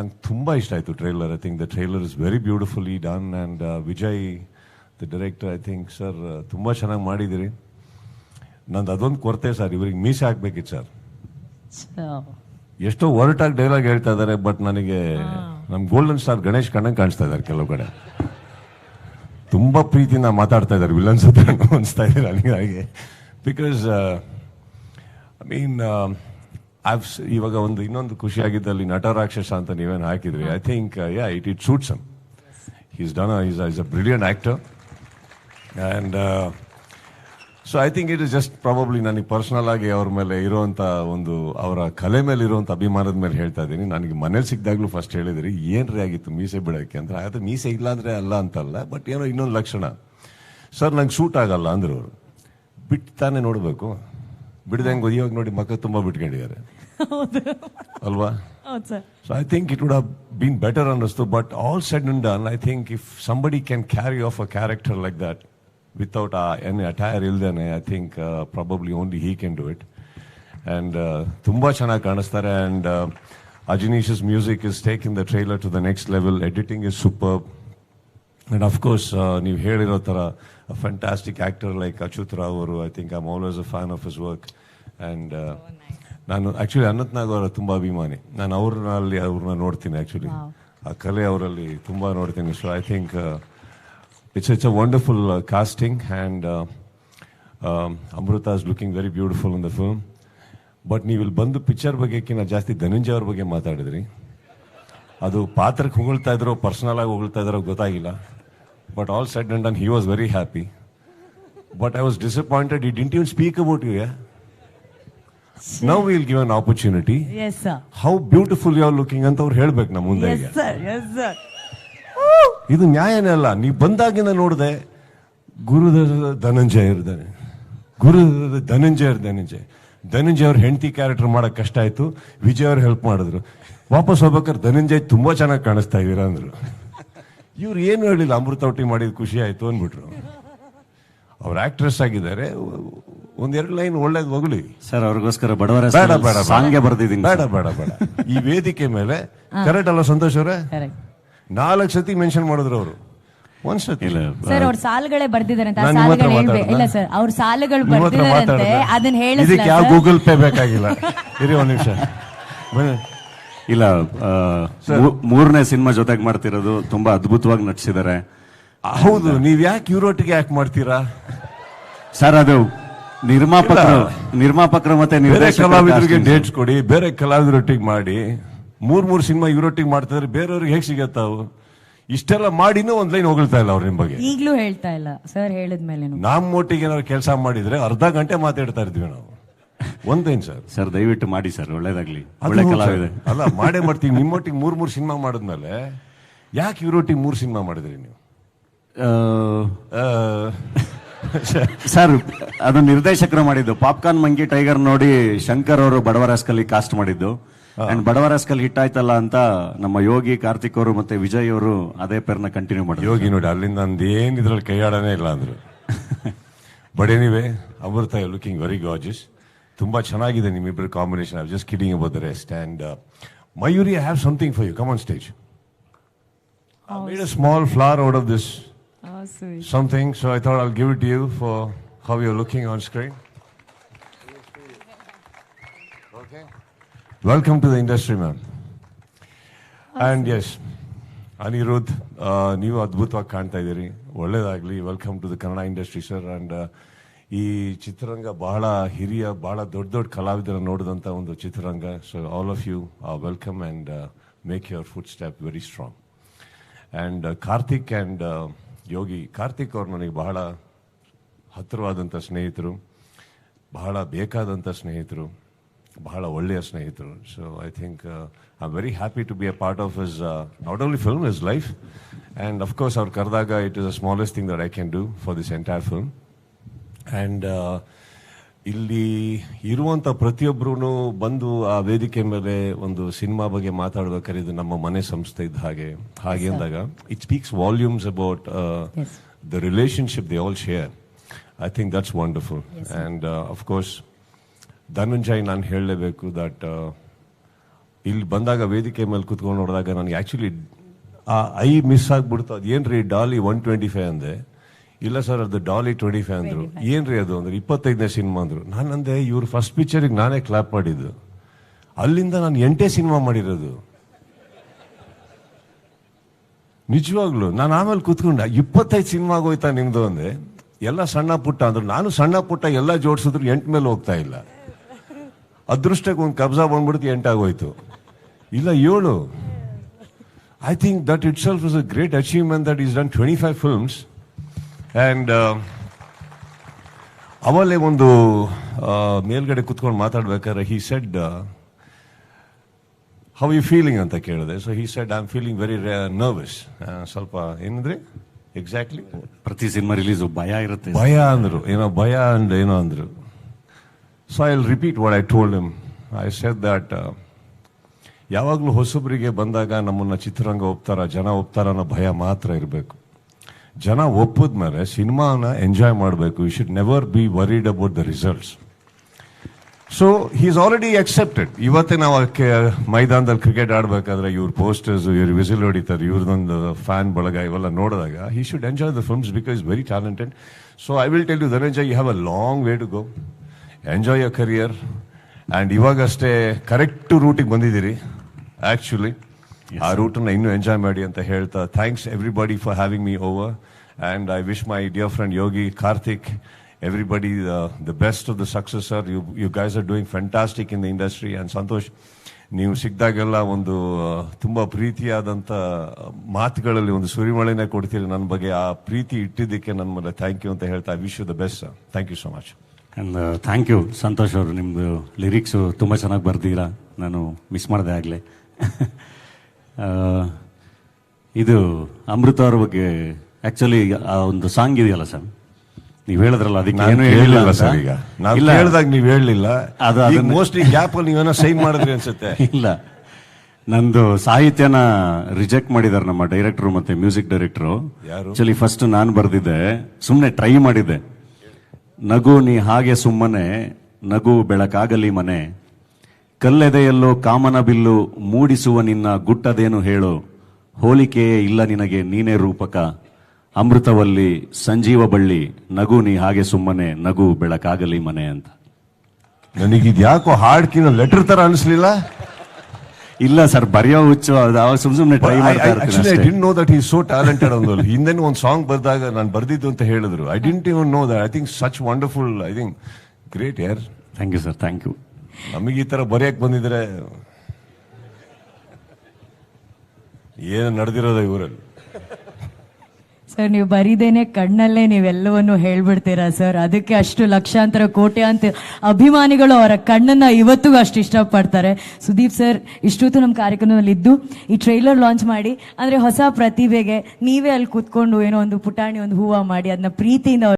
ನಂಗೆ ತುಂಬ ಇಷ್ಟ ಆಯಿತು trailer. I think the trailer is very beautifully done and Vijay the director, I think sir ತುಂಬ ಚೆನ್ನಾಗಿ ಮಾಡಿದ್ದೀರಿ. ನಂದು ಅದೊಂದು ಕೊರತೆ ಸರ್, ಇವ್ರಿಗೆ ಮೀಸೆ ಹಾಕ್ಬೇಕಿತ್ತು ಸರ್. ಎಷ್ಟೋ ಒರಟಾಗಿ ಡೈಲಾಗ್ ಹೇಳ್ತಾ ಇದ್ದಾರೆ, ಬಟ್ ನನಗೆ ನಮ್ಮ ಗೋಲ್ಡನ್ ಸ್ಟಾರ್ ಗಣೇಶ್ ಕಣ್ಣಂಗೆ ಕಾಣಿಸ್ತಾ ಇದ್ದಾರೆ ಕೆಲವು ಕಡೆ. ತುಂಬ ಪ್ರೀತಿಯಿಂದ ಮಾತಾಡ್ತಾ ಇದ್ದಾರೆ ವಿಲನ್ಸ್ ಹತ್ರ ಅನಿಸ್ತಾ ಇದೆ ನನಗೆ ಹಾಗೆ. ಬಿಕಾಸ್ ಐ ಮೀನ್ ಇವಾಗ ಇನ್ನೊಂದು ಖುಷಿಯಾಗಿದ್ದಲ್ಲಿ ನಟ ರಾಕ್ಷಸ ಅಂತ ನೀವೇನು ಹಾಕಿದ್ರಿ. I think it suits hmm. Is done is a brilliant actor and so I think it is just probably ನನಗೆ ಪರ್ಸನಲ್ ಆಗಿ ಅವ್ರ ಮೇಲೆ ಇರುವಂಥ ಅವರ ಕಲೆ ಮೇಲೆ ಇರುವಂಥ ಅಭಿಮಾನದ ಮೇಲೆ ಹೇಳ್ತಾ ಇದ್ದೀನಿ. ನನಗೆ ಮನೇಲಿ ಸಿಕ್ಕಿದಾಗಲೂ ಫಸ್ಟ್ ಹೇಳಿದ್ರಿ ಏನ್ರಿ ಆಗಿತ್ತು ಮೀಸೆ ಬಿಡೋಕ್ಕೆ ಅಂತ. ಅದು ಮೀಸೆ ಇಲ್ಲ ಅಂದರೆ ಅಲ್ಲ ಅಂತಲ್ಲ, ಬಟ್ ಏನೋ ಇನ್ನೊಂದು ಲಕ್ಷಣ ಸರ್ ನಂಗೆ ಸೂಟ್ ಆಗಲ್ಲ ಅಂದ್ರೆ ಅವರು ಬಿಟ್ಟು ತಾನೇ ನೋಡಬೇಕು. ಬಿಡ್ದಂಗೆ ಇವಾಗ ನೋಡಿ ಮಕ್ಕ ತುಂಬ ಬಿಟ್ಕೊಂಡಿದ್ದಾರೆ ಅಲ್ವಾ. So I think it would have been better ಅನ್ನಿಸ್ತು. But all said and done, I think if somebody can carry off a character like that without any attire ಇಲ್ದೇನೆ, I think probably only he can do it. And ತುಂಬ ಚೆನ್ನಾಗಿ ಕಾಣಿಸ್ತಾರೆ. And Ajaneesh's music is taking the trailer to the next level. Editing is super. And of course ನೀವು ಹೇಳಿರೋ ಥರ a fantastic actor like Achyut Rao ಅವರು, I think I'm always a fan of his work. And ನಾನು actually Ananth ನಾಗ್ ಅವರ ತುಂಬ ಅಭಿಮಾನಿ. ನಾನು ಅವ್ರನ್ನ ನೋಡ್ತೀನಿ ಆ್ಯಕ್ಚುಲಿ, ಆ ಕಲೆ ಅವರಲ್ಲಿ ತುಂಬ ನೋಡ್ತೀನಿ. So I think it's a wonderful casting and Amrutha is looking very beautiful in the film. But ನೀವು ಇಲ್ಲಿ ಬಂದು ಪಿಕ್ಚರ್ ಬಗ್ಗೆಕ್ಕಿಂತ ಜಾಸ್ತಿ ಧನಂಜಯ ಅವ್ರ ಬಗ್ಗೆ ಮಾತಾಡಿದ್ರಿ. ಅದು ಪಾತ್ರಕ್ಕೆ ಹೊಗಳ್ತಾ ಇದ್ರೋ ಪರ್ಸನಲ್ ಆಗಿ ಹೊಗಳ್ತಾ ಇದ್ರೋ ಗೊತ್ತಾಗಿಲ್ಲ. But all said and done, he was very happy. But I was disappointed. He didn't even speak about you, yeah? Now we'll give an opportunity. Yes, sir. How beautiful you are looking ಅಂತ ಅವ್ರು ಹೇಳ್ಬೇಕು ನಮ್ಮ ಮುಂದೆ. Yes, sir. Yes, sir. ಇದು ನ್ಯಾಯನೇ ಅಲ್ಲ. ನೀವು ಬಂದಾಗಿಂದ ನೋಡಿದೆ ಗುರುದರ ಧನಂಜಯ ಇರ್ತಾನೆ, ಗುರುದರ ಧನಂಜಯ ಅವ್ರ ಹೆಂಡತಿ ಕ್ಯಾರೆಕ್ಟರ್ ಮಾಡಕ್ ಕಷ್ಟ ಆಯ್ತು. ವಿಜಯ್ ಅವ್ರು ಹೆಲ್ಪ್ ಮಾಡಿದ್ರು. ವಾಪಸ್ ಹೋಗ್ಬೇಕಾದ್ರೆ ಧನಂಜಯ್ ತುಂಬಾ ಚೆನ್ನಾಗಿ ಕಾಣಿಸ್ತಾ ಇದೀರಾ ಅಂದ್ರು. ಇವ್ರು ಏನು ಹೇಳಿಲ್ಲ, ಅಮೃತ ಒಟ್ಟಿ ಮಾಡಿದ ಖುಷಿ ಆಯ್ತು ಅಂದ್ಬಿಟ್ರು. ಅವ್ರ ಆಕ್ಟ್ರೆಸ್ ಆಗಿದ್ದಾರೆ, ಒಂದೆರಡು ಲೈನ್ ಒಳ್ಳೇದು ಹೋಗ್ಲಿ ಸರ್. ಅವ್ರಿಗೋಸ್ಕರ ಬಡವರ ಸಾಂಗ್ಗೆ ಬರ್ದಿದ್ದೀನಿ. ಬೇಡ ಈ ವೇದಿಕೆ ಮೇಲೆ ಕರೆಕ್ಟ್ ಅಲ್ಲ ಸಂತೋಷ್ ಅವರೇ? 4 ಸತಿ ಮೆನ್ಷನ್ ಮಾಡಿದ್ರು ಅವರು. ಒಂದ್ಸತಿ ಸರ್ ಅವ್ರ ಸಾಲುಗಳೇ ಬರ್ದಿದ್ದಾರೆ ಅಂತ. ಇಲ್ಲ ಸರ್, ಅವ್ರ ಸಾಲುಗಳು ಬರ್ದಿದ್ದಾರೆ, ಅದನ್ನ ಹೇಳಿ. ಇದಕ್ಕೆ ಯಾವ ಗೂಗಲ್ ಪೇ ಬೇಕಾಗಿಲ್ಲ. ಇರಿ ಒಂದ್ ನಿಮಿಷ. ಇಲ್ಲ, 3ನೇ ಸಿನಿಮಾ ಜೊತೆಗೆ ಮಾಡ್ತಿರೋದು, ತುಂಬಾ ಅದ್ಭುತವಾಗಿ ನಟಿಸಿದ್ದಾರೆ. ಹೌದು, ನೀವ್ ಯಾಕೆ ಇವ್ರೊಟ್ಟಿಗೆ ಯಾಕೆ ಮಾಡ್ತೀರಾ ಸರ್? ಅದು ನಿರ್ಮಾಪಕರು ಮತ್ತೆ ಬೇರೆ ಕಲಾವಿದರಿಗೆ ಡೇಟ್ಸ್ ಕೊಡಿ, ಬೇರೆ ಕಲಾವಿದರೊಟ್ಟಿಗೆ ಮಾಡಿ. 3 ಸಿನಿಮಾ ಇವ್ರೊಟ್ಟಿಗೆ ಮಾಡ್ತಿದ್ರೆ ಬೇರೆಯವ್ರಿಗೆ ಹೇಗೆ ಸಿಗತ್ತಾವು? ಇಷ್ಟೆಲ್ಲ ಮಾಡಿನೂ ಒಂದ್ ಲೈನ್ ಹೋಗ್ತಾ ಇಲ್ಲ ಅವ್ರು ನಿಮ್ ಬಗ್ಗೆ. ಈಗ್ಲೂ ಹೇಳ್ತಾ ಇಲ್ಲ ಸರ್. ಹೇಳಿದ್ಮೇಲೆ ನಮ್ಮೊಟ್ಟಿಗೆ ಏನಾದ್ರು ಕೆಲಸ ಮಾಡಿದ್ರೆ ಅರ್ಧ ಗಂಟೆ ಮಾತಾಡ್ತಾ ಇದ್ವಿ ನಾವು. ಒಂದೇನ್ ಸರ್ ದಯವಿಟ್ಟು ಮಾಡಿ ಸರ್, ಒಳ್ಳೇದಾಗ್ಲಿ. ಒಳ್ಳೆ ಕಲಾವಿದ ಅಲ್ಲ, ಮಾಡೇ ಮಾಡ್ತೀವಿ. ನಿಮ್ಮೊಟ್ಟಿಗೆ 3 ಸಿನಿಮಾ ಮಾಡಿದ್ಮೇಲೆ ಯಾಕೆ ಇವ್ರೊಟ್ಟಿಗೆ 3 ಸಿನಿಮಾ ಮಾಡಿದ್ರಿ ನೀವು? ಸರ್ ಅದು ನಿರ್ದೇಶಕರು ಮಾಡಿದ್ದು. ಪಾಪ್ಕಾರ್ನ್ ಮಂಕಿ ಟೈಗರ್ ನೋಡಿ ಶಂಕರ್ ಅವರು ಬಡವರಾಸ್ಕಲ್ಲಿ ಕಾಸ್ಟ್ ಮಾಡಿದ್ದು. ಅಂಡ್ ಬಡವರಾಸ್ಕಲ್ ಹಿಟ್ ಆಯ್ತಲ್ಲ ಅಂತ ನಮ್ಮ ಯೋಗಿ, ಕಾರ್ತಿಕ್ ಅವರು ಮತ್ತೆ ವಿಜಯ್ ಅವರು ಅದೇ ಪೇರ್ನ ಕಂಟಿನ್ಯೂ ಮಾಡಿದ್ರು. ಯೋಗಿ ನೋಡಿ ಅಲ್ಲಿಂದ ಏನ್ ಇದ್ರಲ್ಲಿ ಕೈಯಾಡನೇ ಇಲ್ಲ ಅಂದ್ರು. But anyway, Amrutha looking very gorgeous. ತುಂಬಾ ಚೆನ್ನಾಗಿದೆ ನಿಮ್ಮಿಬ್ಬರ combination. I was just kidding about the rest. And Mayuri, I have something for you. Come on stage. I made a small flower out of this. Oh, sweet. Something, so I thought I'll give it to you for how you're looking on screen. Okay. Welcome to the industry, ma'am. And yes, Anirudh, ನೀವು ಅದ್ಭುತವಾಗಿ ಕಾಣ್ತಾ ಇದ್ದೀರಿ. ಒಳ್ಳೇದಾಗ್ಲಿ. Welcome to the Kannada industry sir. And ಈ ಚಿತ್ರರಂಗ ಬಹಳ ಹಿರಿಯ, ಬಹಳ ದೊಡ್ಡ ಕಲಾವಿದರ ನೋಡಿದಂಥ ಒಂದು ಚಿತ್ರರಂಗ. So all of you welcome and make your footstep very strong. And Karthik and Yogi, Karthik ಅವ್ರು ನನಗೆ ಬಹಳ ಹತ್ತಿರವಾದಂಥ ಸ್ನೇಹಿತರು, ಬಹಳ ಬೇಕಾದಂಥ ಸ್ನೇಹಿತರು, ಬಹಳ ಒಳ್ಳೆಯ ಸ್ನೇಹಿತರು. So I think I am very happy to be a part of his not only film, his life. And of course ಅವ್ರು ಕರೆದಾಗ it is the smallest thing that I can do for this entire film. And ಇಲ್ಲಿ ಇರುವಂಥ ಪ್ರತಿಯೊಬ್ಬರೂ ಬಂದು ಆ ವೇದಿಕೆ ಮೇಲೆ ಒಂದು ಸಿನಿಮಾ ಬಗ್ಗೆ ಮಾತಾಡ್ಬೇಕಾದ್ರೆ ಇದು ನಮ್ಮ ಮನೆ ಸಂಸ್ಥೆ ಇದ್ದ ಹಾಗೆ ಅಂದಾಗ it speaks volumes about the relationship they all share. I think that's wonderful. And of course Dhananjay ನಾನು ಹೇಳಲೇಬೇಕು ದಟ್ ಇಲ್ಲಿ ಬಂದಾಗ ವೇದಿಕೆ ಮೇಲೆ ಕುತ್ಕೊಂಡು ನೋಡಿದಾಗ ನನಗೆ ಆ್ಯಕ್ಚುಲಿ ಆ ಐ ಮಿಸ್ ಆಗ್ಬಿಡ್ತು. ಅದು ಏನ್ರಿ ಡಾಲಿ 125 ಅಂದೆ. ಇಲ್ಲ ಸರ್ ಅದು ಡಾಲಿ 25 ಅಂದ್ರು. ಏನ್ರಿ ಅದು ಅಂದ್ರೆ 25ನೇ ಸಿನಿಮಾ ಅಂದ್ರು. ನಾನು ಅಂದೆ ಇವ್ರ ಫಸ್ಟ್ ಪಿಕ್ಚರಿಗೆ ನಾನೇ ಕ್ಲಾಪ್ ಮಾಡಿದ್ದು, ಅಲ್ಲಿಂದ ನಾನು 8 ಸಿನಿಮಾ ಮಾಡಿರೋದು. ನಿಜವಾಗ್ಲು ನಾನು ಆಮೇಲೆ ಕೂತ್ಕೊಂಡೆ 25 ಸಿನಿಮಾ ಆಗೋಯ್ತಾ ನಿಮ್ದು ಅಂದೆ. ಎಲ್ಲ ಸಣ್ಣ ಪುಟ್ಟ ಅಂದ್ರು. ನಾನು ಸಣ್ಣ ಪುಟ್ಟ ಎಲ್ಲ ಜೋಡಿಸಿದ್ರು 8 ಮೇಲೆ ಹೋಗ್ತಾ ಇಲ್ಲ. ಅದೃಷ್ಟಕ್ಕೆ ಒಂದು ಕಬ್ಜಾ ಬಂದ್ಬಿಡ್ತು 8 ಆಗೋಯ್ತು. ಇಲ್ಲ 7. I think that itself is a great achievement that is done 25 films. And ಅವಲ್ಲೇ ಒಂದು ಮೇಲ್ಗಡೆ ಕುತ್ಕೊಂಡು ಮಾತಾಡ್ಬೇಕಾದ್ರೆ he said how you feeling ಅಂತ ಕೇಳಿದೆ. So he said I am feeling very nervous. ಸ್ವಲ್ಪ ಏನಂದ್ರೆ ಎಕ್ಸಾಕ್ಟ್ಲಿ ಪ್ರತಿ ಸಿನಿಮಾ ರಿಲೀಸ್ ಭಯ ಇರುತ್ತೆ. ಭಯ ಅಂದ್ರು, ಏನೋ ಭಯ ಅಂಡ್ ಏನೋ ಅಂದ್ರು. So I will repeat what I told him. I said that ಯಾವಾಗಲೂ ಹೊಸಬರಿಗೆ ಬಂದಾಗ ನಮ್ಮನ್ನ ಚಿತ್ರರಂಗ ಒಪ್ತಾರ, ಜನ ಒಪ್ತಾರ ಅನ್ನೋ ಭಯ ಮಾತ್ರ ಇರಬೇಕು. ಜನ ಒಪ್ಪಿದ್ಮೇಲೆ ಸಿನಿಮಾನ ಎಂಜಾಯ್ ಮಾಡಬೇಕು. You should never be worried about the results. So he is already accepted. ಇವತ್ತೇ ನಾವು ಮೈದಾನದಲ್ಲಿ ಕ್ರಿಕೆಟ್ ಆಡಬೇಕಾದ್ರೆ ಇವ್ರ ಪೋಸ್ಟರ್ಸ್, ಇವ್ರ ವಿಸಿಲ್ ಹೊಡಿತಾರೆ, ಇವ್ರದೊಂದು ಫ್ಯಾನ್ ಬಳಗ ಇವೆಲ್ಲ ನೋಡಿದಾಗ he should enjoy the films because very talented. So I will tell you Dhananjay, you have a long way to go. Enjoy your career. And ಇವಾಗಷ್ಟೇ ಕರೆಕ್ಟ್ ರೂಟಿಗೆ ಬಂದಿದ್ದೀರಿ. ಆ್ಯಕ್ಚುಲಿ ಆ ರೂಟನ್ನು ಇನ್ನೂ ಎಂಜಾಯ್ ಮಾಡಿ ಅಂತ ಹೇಳ್ತಾ, thanks everybody for having me over. And I wish my dear friend Yogi, Karthik, everybody the best of the success, sir. You guys are doing fantastic in the industry. And Santosh, ನೀವು ಸಿಕ್ಕಿದಾಗೆಲ್ಲ ಒಂದು ತುಂಬ ಪ್ರೀತಿಯಾದಂಥ ಮಾತುಗಳಲ್ಲಿ ಒಂದು ಸುರಿಮಳೆನೇ ಕೊಡ್ತೀರಿ ನನ್ನ ಬಗ್ಗೆ. ಆ ಪ್ರೀತಿ ಇಟ್ಟಿದ್ದಕ್ಕೆ ನನ್ನ ಮೇಲೆ ಥ್ಯಾಂಕ್ ಯು ಅಂತ ಹೇಳ್ತಾ I wish you the best, sir. Thank you so much. And thank you Santosh ಅವರು. ನಿಮ್ಮದು ಲಿರಿಕ್ಸು ತುಂಬ ಚೆನ್ನಾಗಿ ಬರ್ದಿರಾ. ನಾನು ಮಿಸ್ ಮಾಡಿದೆ ಆಗಲೇ. ಇದು ಅಮೃತ ಅವ್ರ ಬಗ್ಗೆ ಆ್ಯಕ್ಚುಲಿ ಆ ಒಂದು ಸಾಂಗ್ ಇದೆಯಲ್ಲ ಸರ್, ನೀವು ಹೇಳಿದ್ರಲ್ಲ, ಅದಕ್ಕೆ ಏನು ಹೇಳಿಲ್ಲ ಸರ್. ಈಗ ನಾವು ಹೇಳಿದಾಗ ನೀವು ಹೇಳಲಿಲ್ಲ. ಅದು ಮೋಸ್ಟ್ಲಿ ಗ್ಯಾಪ್ ಅಲ್ಲಿ ನೀವೇನೋ ಸೈನ್ ಮಾಡಿದ್ರಿ ಅನ್ಸುತ್ತೆ. ಇಲ್ಲ, ನಂದು ಸಾಹಿತ್ಯನ ರಿಜೆಕ್ಟ್ ಮಾಡಿದಾರೆ ನಮ್ಮ ಡೈರೆಕ್ಟರ್ ಮತ್ತೆ ಮ್ಯೂಸಿಕ್ ಡೈರೆಕ್ಟರ್. ಆಕ್ಚುಲಿ ಫಸ್ಟ್ ನಾನು ಬರ್ದಿದ್ದೆ, ಸುಮ್ಮನೆ ಟ್ರೈ ಮಾಡಿದ್ದೆ. ನಗು ನೀ ಹಾಗೆ ಸುಮ್ಮನೆ, ನಗು ಬೆಳಕಾಗಲಿ ಮನೆ, ಕಲ್ಲೆದೆಯಲ್ಲೋ ಕಾಮನ ಬಿಲ್ಲು ಮೂಡಿಸುವ ನಿನ್ನ ಗುಟ್ಟದೇನು ಹೇಳು, ಹೋಲಿಕೆಯೇ ಇಲ್ಲ ನಿನಗೆ ನೀನೇ ರೂಪಕ, ಅಮೃತವಲ್ಲಿ ಸಂಜೀವ ಬಳ್ಳಿ, ನಗು ನೀ ಹಾಗೆ ಸುಮ್ಮನೆ, ನಗು ಬೆಳಕಾಗಲಿ ಮನೆ ಅಂತ. ನನಗಿದ್ ಯಾಕೋ ಹಾಡ್ಕಿನ ಲೆಟರ್ ತರ ಅನಿಸ್ಲಿಲ್ಲ. ಇಲ್ಲ ಸರ್, ಬರೆಯೋ ಹುಚ್ಚು, ಸುಮ್ಮನೆ ಟ್ರೈ ಮಾಡ್ತಾ ಇರ್ತೀನಿ. I didn't know that he so talented ಅಂದ್ರು. ಹಿಂದೆ ಒಂದು ಸಾಂಗ್ ಬರ್ದಾಗ ನಾನು ಬರ್ದಿದ್ದು ಅಂತ ಹೇಳಿದ್ರು. I didn't even know that. I think such wonderful. I think great ಯಾರ್. Thank you sir, thank you. ನಮಗೆ ಈ ತರ ಬರೆಯಕ್ ಬಂದಿದ್ರೆ ಏನು ನಡೆದಿರೋದ ಇವರಲ್ಲಿ. ಸರ್, ನೀವು ಬರೀದೇನೆ ಕಣ್ಣಲ್ಲೇ ನೀವೆಲ್ಲವನ್ನು ಹೇಳ್ಬಿಡ್ತೀರಾ ಸರ್. ಅದಕ್ಕೆ ಅಷ್ಟು ಲಕ್ಷಾಂತರ ಕೋಟ್ಯಾಂತರ ಅಭಿಮಾನಿಗಳು ಅವರ ಕಣ್ಣನ್ನ ಇವತ್ತಿಗೂ ಅಷ್ಟು ಇಷ್ಟಪಡ್ತಾರೆ. ಸುದೀಪ್ ಸರ್ ಇಷ್ಟೊತ್ತು ನಮ್ಮ ಕಾರ್ಯಕ್ರಮದಲ್ಲಿ ಇದ್ದು ಈ ಟ್ರೈಲರ್ ಲಾಂಚ್ ಮಾಡಿ, ಅಂದ್ರೆ ಹೊಸ ಪ್ರತಿಭೆಗೆ ನೀವೇ ಅಲ್ಲಿ ಕೂತ್ಕೊಂಡು ಏನೋ ಒಂದು ಪುಟಾಣಿ ಒಂದು ಹೂವ ಮಾಡಿ ಅದನ್ನ ಪ್ರೀತಿಯಿಂದ